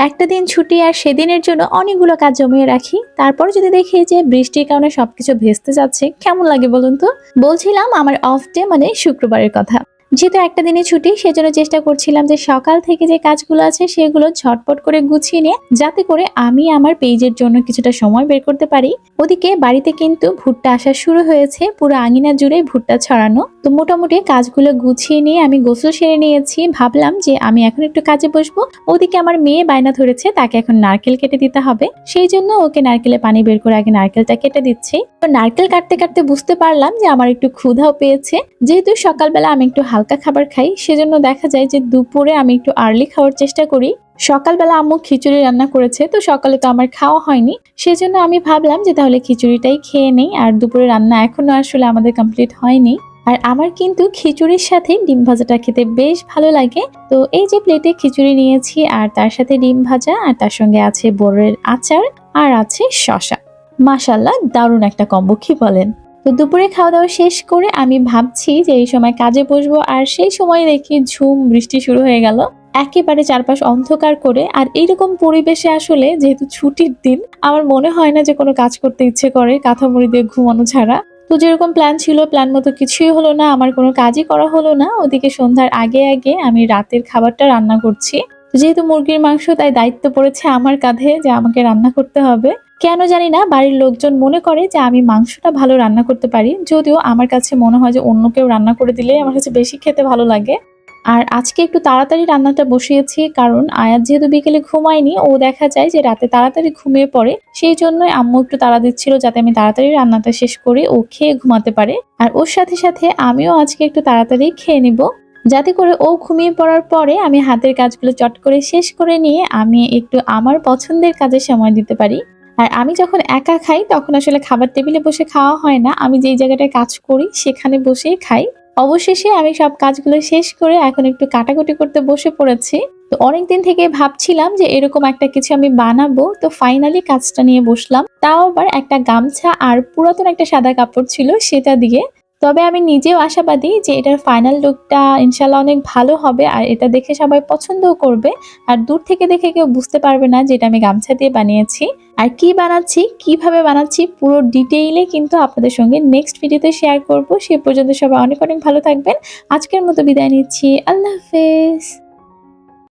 একটা দিন ছুটি আর সেদিনের জন্য অনেকগুলো কাজ জমিয়ে রাখি, তারপর যদি দেখি যে বৃষ্টির কারণে সবকিছু ভেস্তে যাচ্ছে, কেমন লাগে বলুন তো। বলছিলাম আমার অফ ডে মানে শুক্রবারের কথা। যেহেতু একটা দিনে ছুটি, সেজন্য চেষ্টা করছিলাম যে সকাল থেকে যে কাজগুলো আছে সেগুলো ঝটপট করে গুছিয়ে নিয়ে, যাতে করে আমি আমার পেজের জন্য কিছুটা সময় বের করতে পারি। ওদিকে বাড়িতে কিন্তু ভুট্টা আসা শুরু হয়েছে, পুরো আঙিনা জুড়ে ভুট্টা ছড়ানো। তো মোটামুটি কাজগুলো গুছিয়ে নিয়ে আমি গোসল সেরে নিয়েছি, ভাবলাম যে আমি এখন একটু কাজে বসবো। ওদিকে আমার মেয়ে বায়না ধরেছে, তাকে এখন নারকেল কেটে দিতে হবে, সেই জন্য ওকে নারকেলে পানি বের করে আগে নারকেলটা কেটে দিচ্ছি। তো নারকেল কাটতে কাটতে বুঝতে পারলাম যে আমার একটু ক্ষুধাও পেয়েছে। যেহেতু সকালবেলা আমি একটু হালকা খাবার খাই, সেজন্য দেখা যায় যে দুপুরে আমি একটু আর্লি খাওয়ার চেষ্টা করি। সকালবেলা আম্মু খিচুড়ি রান্না করেছে, তো সকালে তো আমার খাওয়া হয়নি, সেজন্য আমি ভাবলাম যে তাহলে খিচুড়িটাই খেয়ে নেই। আর দুপুরে রান্না এখনো আসলে আমাদের কমপ্লিট হয়নি। আর আমার কিন্তু খিচুড়ির সাথে ডিম ভাজাটা খেতে বেশ ভালো লাগে। তো এই যে প্লেটে খিচুড়ি নিয়েছি, আর তার সাথে ডিম ভাজা, আর তার সঙ্গে আছে বড়ের আচার, আর আছে শসা। মাশাল্লাহ, দারুণ একটা কম্বো, কি বলেন? তো দুপুরে খাওয়া দাওয়া শেষ করে আমি ভাবছি যে এই সময় কাজে বসবো, আর সেই সময় দেখি ঝুম বৃষ্টি শুরু হয়ে গেল। একেবারে চারপাশ অন্ধকার করে, আর এইরকম পরিবেশে আসলে যেহেতু ছুটির দিন, আমার মনে হয় না যে কোনো কাজ করতে ইচ্ছে করে কাঁথা মুড়ি দিয়ে ঘুমানো ছাড়া। তো যেরকম প্ল্যান ছিল, প্ল্যান মতো কিছুই হলো না, আমার কোনো কাজই করা হলো না। ওদিকে সন্ধ্যার আগে আগে আমি রাতের খাবারটা রান্না করছি। যেহেতু মুরগির মাংস, তাই দায়িত্ব পড়েছে আমার কাঁধে যে আমাকে রান্না করতে হবে। কেন জানি না বাড়ির লোকজন মনে করে যে আমি মাংসটা ভালো রান্না করতে পারি, যদিও আমার কাছে মনে হয় যে অন্য কেউ রান্না করে দিলে আমার কাছে বেশি খেতে ভালো লাগে। আর আজকে একটু তাড়াতাড়ি রান্নাটা বসিয়েছি, কারণ আয়াত যেহেতু বিকেলে ঘুমায়নি, ও দেখা যায় যে রাতে তাড়াতাড়ি ঘুমিয়ে পড়ে। সেই জন্যই আম্মু একটু তাড়া দিচ্ছিল যাতে আমি তাড়াতাড়ি রান্নাটা শেষ করে ও খেয়ে ঘুমাতে পারে। আর ওর সাথে সাথে আমিও আজকে একটু তাড়াতাড়ি খেয়ে নিব, যাতে করে ও ঘুমিয়ে পড়ার পরে আমি হাতের কাজগুলো চট করে শেষ করে নিয়ে আমি একটু আমার পছন্দের কাজে সময় দিতে পারি। আর আমি যখন একা খাই তখন আসলে খাবার টেবিলে বসে খাওয়া হয় না, আমি যেই জায়গাটায় কাজ করি সেখানে বসেই খাই। অবশেষে আমি সব কাজগুলো শেষ করে এখন একটু কাটাকুটি করতে বসে পড়েছি। তো অনেকদিন থেকে ভাবছিলাম যে এরকম একটা কিছু আমি বানাবো, তো ফাইনালি কাজটা নিয়ে বসলাম। তাও আবার একটা গামছা আর পুরাতন একটা সাদা কাপড় ছিল সেটা দিয়ে। তবে আমি নিজেও আশাবাদী যে এটার ফাইনাল লুকটা ইনশাল্লাহ অনেক ভালো হবে, আর এটা দেখে সবাই পছন্দও করবে। আর দূর থেকে দেখে কেউ বুঝতে পারবে না যে এটা আমি গামছা দিয়ে বানিয়েছি। আর কি বানাচ্ছি, কিভাবে বানাচ্ছি, পুরো ডিটেইলে কিন্তু আপনাদের সঙ্গে নেক্সট ভিডিওতে শেয়ার করব। সে পর্যন্ত সবাই অনেক অনেক ভালো থাকবেন। আজকের মতো বিদায় নিচ্ছি। আল্লাহ হাফেজ।